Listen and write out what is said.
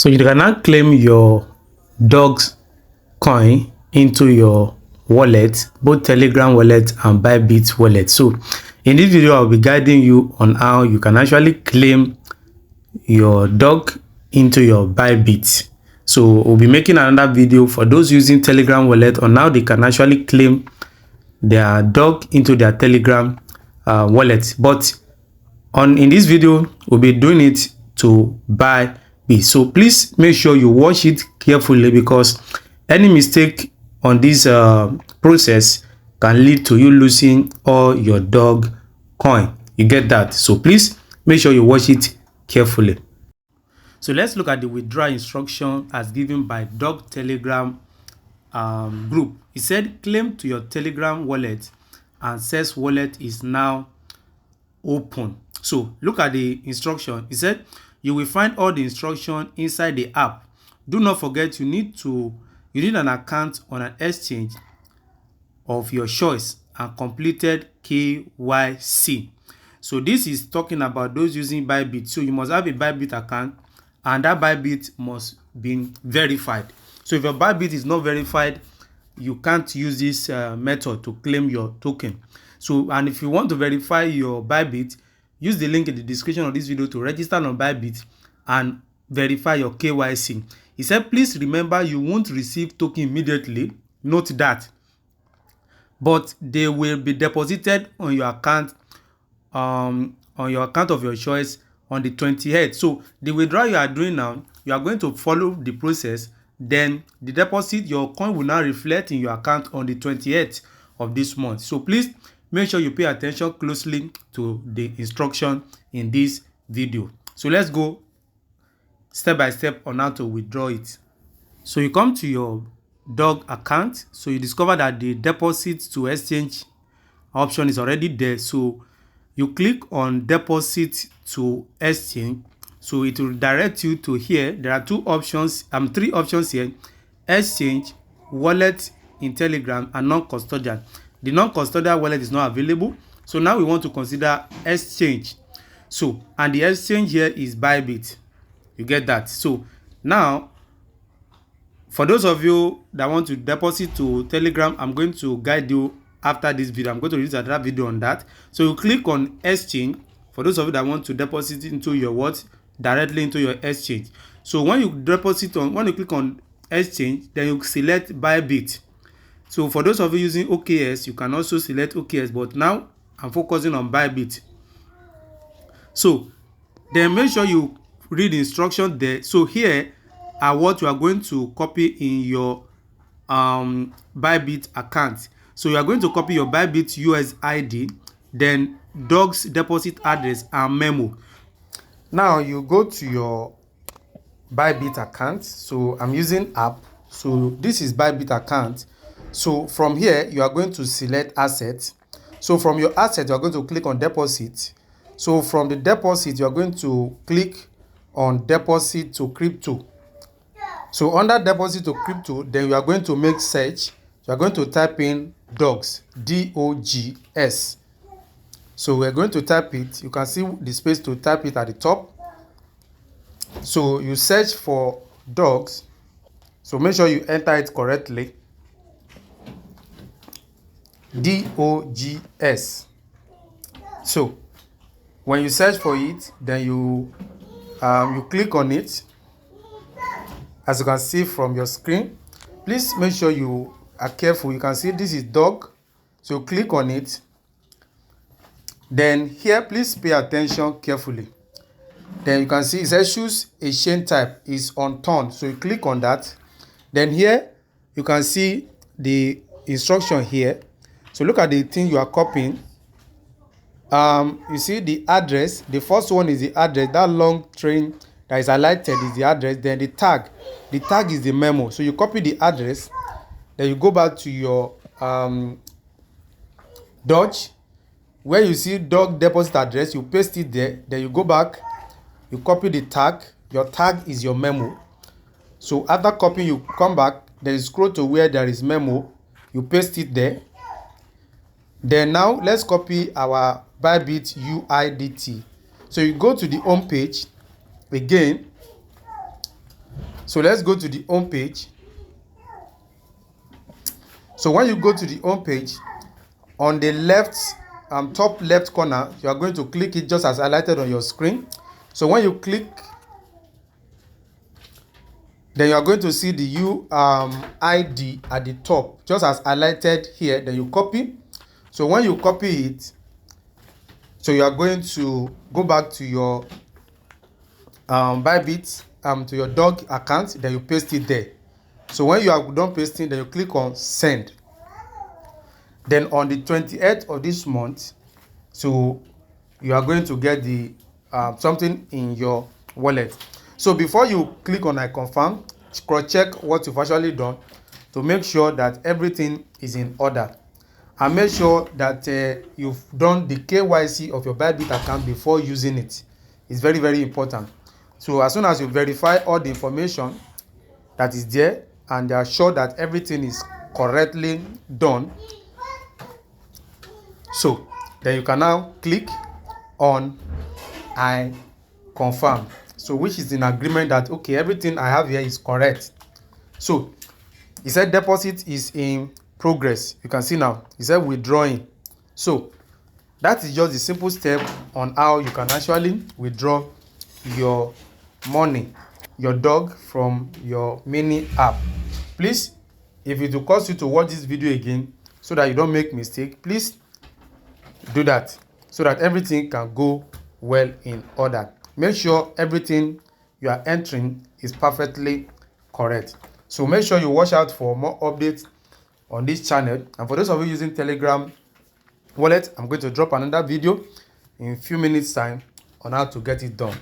So you can now claim your dog's coin into your wallet, both Telegram wallet and Bybit wallet. So in this video, I'll be guiding you on how you can actually claim your dog into your Bybit. So we'll be making another video for those using Telegram wallet on how they can actually claim their dog into their Telegram wallet. But in this video, we'll be doing it to Bybit. So please make sure you watch it carefully, because any mistake on this process can lead to you losing all your dog coin. You get that? So please make sure you watch it carefully. So let's look at the withdrawal instruction as given by dog Telegram group. It said claim to your Telegram wallet and says wallet is now open. So look at the instruction. It said you will find all the instruction inside the app. Do not forget you need an account on an exchange of your choice and completed KYC. So this is talking about those using Bybit. So you must have a Bybit account, and that Bybit must be verified. So if your Bybit is not verified, you can't use this method to claim your token. So, and if you want to verify your Bybit, use the link in the description of this video to register on Bybit and verify your KYC. He said, please remember you won't receive token immediately. Note that. But they will be deposited on your account of your choice on the 28th. So the withdrawal you are doing now, you are going to follow the process. Then the deposit, your coin will now reflect in your account on the 28th of this month. So please make sure you pay attention closely to the instruction in this video. So let's go step by step on how to withdraw it. So you come to your dog account. So you discover that the deposit to exchange option is already there. So you click on deposit to exchange. So it will direct you to here. There are three options here: exchange, wallet in Telegram, and non-custodial. The non-custodial wallet is not available. So now we want to consider exchange. So, and the exchange here is Bybit. You get that? So now, for those of you that want to deposit to Telegram, I'm going to guide you after this video. I'm going to release another video on that. So you click on exchange. For those of you that want to deposit into your wallet, directly into your exchange. So when you click on exchange, then you select Bybit. So for those of you using OKS, you can also select OKS, but now I'm focusing on Bybit. So then make sure you read the instruction there. So here are what you are going to copy in your Bybit account. So you are going to copy your Bybit UID, then dog's deposit address and memo. Now you go to your Bybit account. So I'm using app. So this is Bybit account. So from here you are going to select asset. So from your asset you are going to click on deposit. So from the deposit you are going to click on deposit to crypto. So under deposit to crypto, then you are going to make search. You are going to type in dogs, DOGS. So we're going to type it. You can see the space to type it at the top. So you search for dogs. So make sure you enter it correctly. DOGS. So when you search for it, then you click on it. As you can see from your screen, please make sure you are careful. You can see this is dog. So click on it. Then here, please pay attention carefully. Then you can see it says choose a chain type is on turn. So you click on that. Then here you can see the instruction here. So look at the thing you are copying. You see the address. The first one is the address. That long train that is highlighted is the address. Then the tag is the memo. So you copy the address, then you go back to your Dodge, where you see dog deposit address, you paste it there. Then you go back, you copy the tag. Your tag is your memo. So after copying, you come back, then you scroll to where there is memo, you paste it there. Then now let's copy our Bybit UID. So you go to the home page again. So let's go to the home page. So when you go to the home page, on the left top left corner, you are going to click it just as highlighted on your screen. So when you click, then you are going to see the UID at the top, just as highlighted here. Then you copy. So when you copy it, so you are going to go back to your Bybit to your dog account. Then you paste it there. So when you are done pasting, then you click on send. Then on the 28th of this month, so you are going to get the something in your wallet. So before you click on I confirm, cross check what you've actually done to make sure that everything is in order, and make sure that you've done the KYC of your Bybit account before using it. It's very, very important. So as soon as you verify all the information that is there and they are sure that everything is correctly done, so then you can now click on I confirm, so which is in agreement that okay, everything I have here is correct. So he said deposit is in progress. You can see now he said withdrawing. So that is just the simple step on how you can actually withdraw your money, your dog, from your mini app. Please, if it will cost you to watch this video again so that you don't make mistake, please do that so that everything can go well in order. Make sure everything you are entering is perfectly correct. So make sure you watch out for more updates on this channel. And for those of you using Telegram wallet, I'm going to drop another video in a few minutes time on how to get it done.